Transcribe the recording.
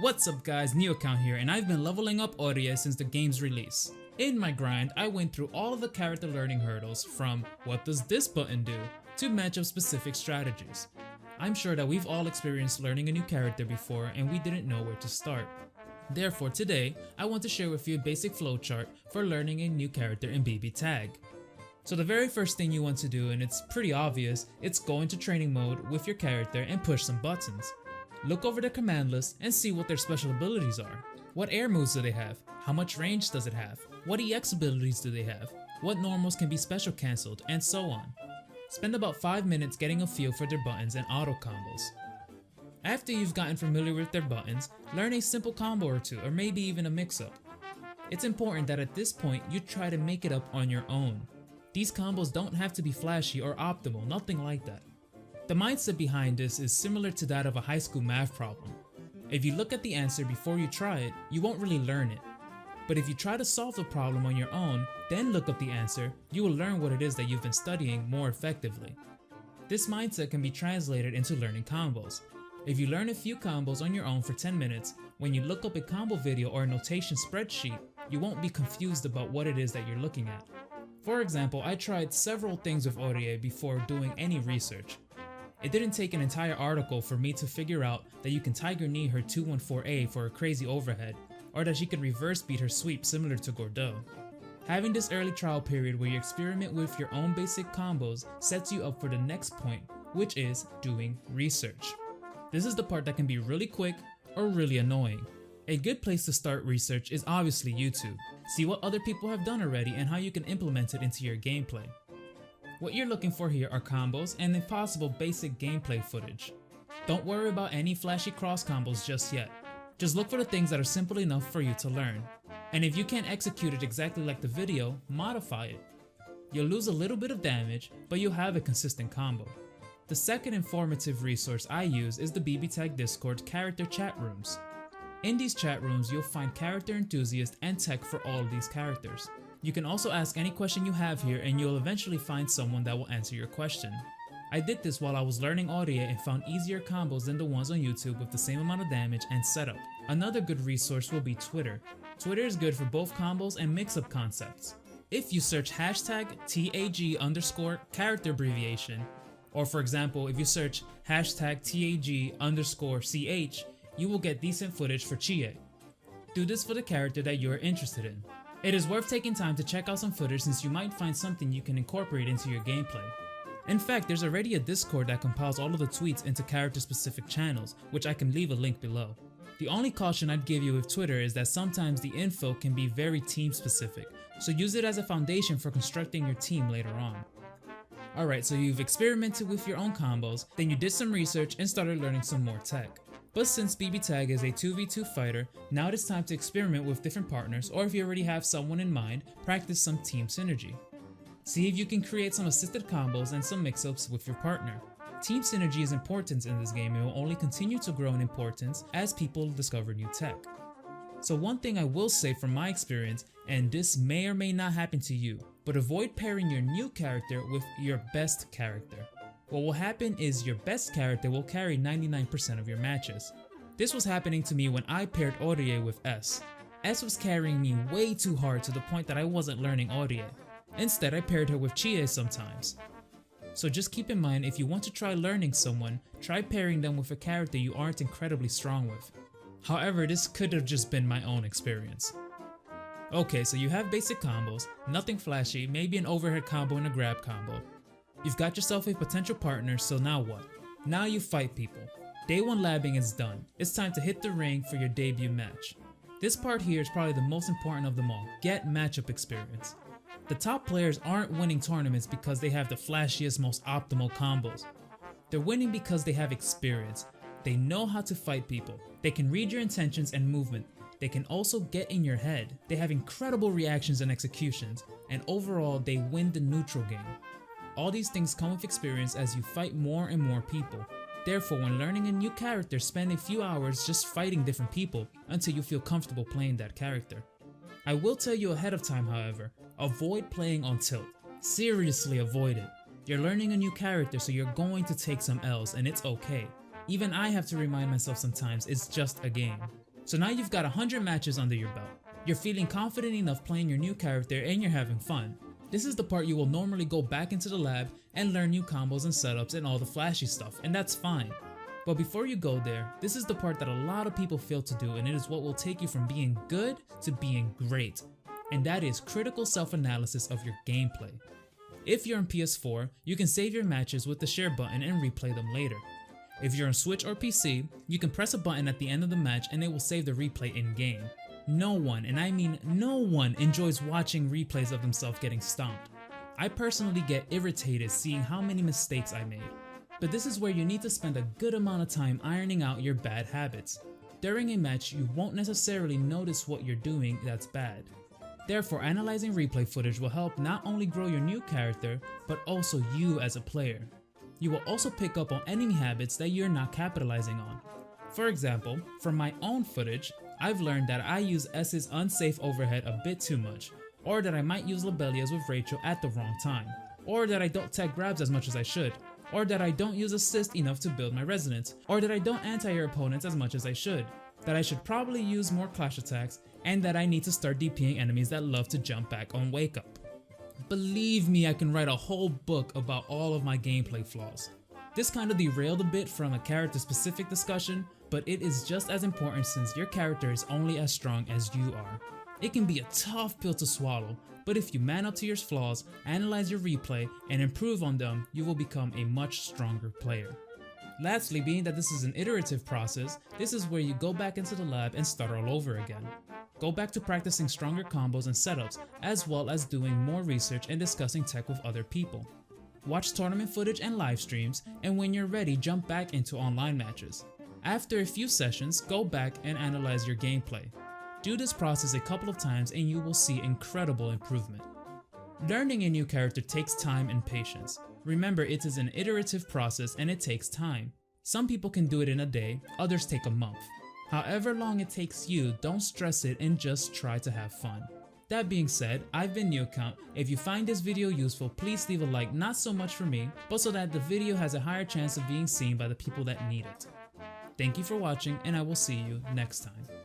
What's up guys, new account here, and I've been leveling up Orie since the game's release. In my grind, I went through all of the character learning hurdles from what does this button do to matchup specific strategies. I'm sure that we've all experienced learning a new character before and we didn't know where to start. Therefore today, I want to share with you a basic flowchart for learning a new character in BlazBlue. So the very first thing you want to do, and it's pretty obvious, it's go into training mode with your character and push some buttons. Look over the command list and see what their special abilities are. What air moves do they have? How much range does it have? What EX abilities do they have? What normals can be special cancelled, and so on. Spend about 5 minutes getting a feel for their buttons and auto combos. After you've gotten familiar with their buttons, learn a simple combo or two, or maybe even a mix-up. It's important that at this point you try to make it up on your own. These combos don't have to be flashy or optimal, nothing like that. The mindset behind this is similar to that of a high school math problem. If you look at the answer before you try it, you won't really learn it. But if you try to solve the problem on your own, then look up the answer, you will learn what it is that you've been studying more effectively. This mindset can be translated into learning combos. If you learn a few combos on your own for 10 minutes, when you look up a combo video or a notation spreadsheet, you won't be confused about what it is that you're looking at. For example, I tried several things with Orie before doing any research. It didn't take an entire article for me to figure out that you can Tiger Knee her 214A for a crazy overhead, or that she could reverse beat her sweep similar to Gordeau. Having this early trial period where you experiment with your own basic combos sets you up for the next point, which is doing research. This is the part that can be really quick or really annoying. A good place to start research is obviously YouTube. See what other people have done already and how you can implement it into your gameplay. What you're looking for here are combos and if possible basic gameplay footage. Don't worry about any flashy cross combos just yet. Just look for the things that are simple enough for you to learn. And if you can't execute it exactly like the video, modify it. You'll lose a little bit of damage, but you'll have a consistent combo. The second informative resource I use is the BlazBlue Discord character chat rooms. In these chat rooms, you'll find character enthusiasts and tech for all of these characters. You can also ask any question you have here and you'll eventually find someone that will answer your question. I did this while I was learning Orie and found easier combos than the ones on YouTube with the same amount of damage and setup. Another good resource will be Twitter. Twitter is good for both combos and mix-up concepts. If you search hashtag TAG_character abbreviation, or for example if you search hashtag TAG_CH, you will get decent footage for Chie. Do this for the character that you are interested in. It is worth taking time to check out some footage since you might find something you can incorporate into your gameplay. In fact, there's already a Discord that compiles all of the tweets into character specific channels, which I can leave a link below. The only caution I'd give you with Twitter is that sometimes the info can be very team specific, so use it as a foundation for constructing your team later on. Alright, so you've experimented with your own combos, then you did some research and started learning some more tech. But since BlazBlue is a 2v2 fighter, now it is time to experiment with different partners, or if you already have someone in mind, practice some team synergy. See if you can create some assisted combos and some mix-ups with your partner. Team synergy is important in this game and will only continue to grow in importance as people discover new tech. So one thing I will say from my experience, and this may or may not happen to you, but avoid pairing your new character with your best character. What will happen is your best character will carry 99% of your matches. This was happening to me when I paired Orie with S. S was carrying me way too hard to the point that I wasn't learning Orie. Instead, I paired her with Chie sometimes. So just keep in mind, if you want to try learning someone, try pairing them with a character you aren't incredibly strong with. However, this could have just been my own experience. Okay, so you have basic combos, nothing flashy, maybe an overhead combo and a grab combo. You've got yourself a potential partner, so now what? Now you fight people. Day 1 labbing is done. It's time to hit the ring for your debut match. This part here is probably the most important of them all. Get matchup experience. The top players aren't winning tournaments because they have the flashiest, most optimal combos. They're winning because they have experience. They know how to fight people. They can read your intentions and movement. They can also get in your head. They have incredible reactions and executions, and overall they win the neutral game. All these things come with experience as you fight more and more people. Therefore, when learning a new character, spend a few hours just fighting different people until you feel comfortable playing that character. I will tell you ahead of time, however, avoid playing on tilt. Seriously avoid it. You're learning a new character, so you're going to take some L's and it's okay. Even I have to remind myself sometimes it's just a game. So now you've got 100 matches under your belt. You're feeling confident enough playing your new character and you're having fun. This is the part you will normally go back into the lab and learn new combos and setups and all the flashy stuff, and that's fine. But before you go there, this is the part that a lot of people fail to do, and it is what will take you from being good to being great. And that is critical self-analysis of your gameplay. If you're on PS4, you can save your matches with the share button and replay them later. If you're on Switch or PC, you can press a button at the end of the match and it will save the replay in-game. No one, and I mean no one, enjoys watching replays of themselves getting stomped. I personally get irritated seeing how many mistakes I made. But this is where you need to spend a good amount of time ironing out your bad habits. During a match, you won't necessarily notice what you're doing that's bad. Therefore, analyzing replay footage will help not only grow your new character, but also you as a player. You will also pick up on enemy habits that you're not capitalizing on. For example, from my own footage, I've learned that I use S's unsafe overhead a bit too much, or that I might use Lobelia's with Rachel at the wrong time, or that I don't tech grabs as much as I should, or that I don't use assist enough to build my resonance, or that I don't anti-air opponents as much as I should, that I should probably use more clash attacks, and that I need to start DPing enemies that love to jump back on wake up. Believe me, I can write a whole book about all of my gameplay flaws. This kind of derailed a bit from a character specific discussion, but it is just as important since your character is only as strong as you are. It can be a tough pill to swallow, but if you man up to your flaws, analyze your replay, and improve on them, you will become a much stronger player. Lastly, being that this is an iterative process, this is where you go back into the lab and start all over again. Go back to practicing stronger combos and setups, as well as doing more research and discussing tech with other people. Watch tournament footage and live streams, and when you're ready, jump back into online matches. After a few sessions, go back and analyze your gameplay. Do this process a couple of times and you will see incredible improvement. Learning a new character takes time and patience. Remember, it is an iterative process and it takes time. Some people can do it in a day, others take a month. However long it takes you, don't stress it and just try to have fun. That being said, I've been NewCount. If you find this video useful, please leave a like, not so much for me, but so that the video has a higher chance of being seen by the people that need it. Thank you for watching, and I will see you next time.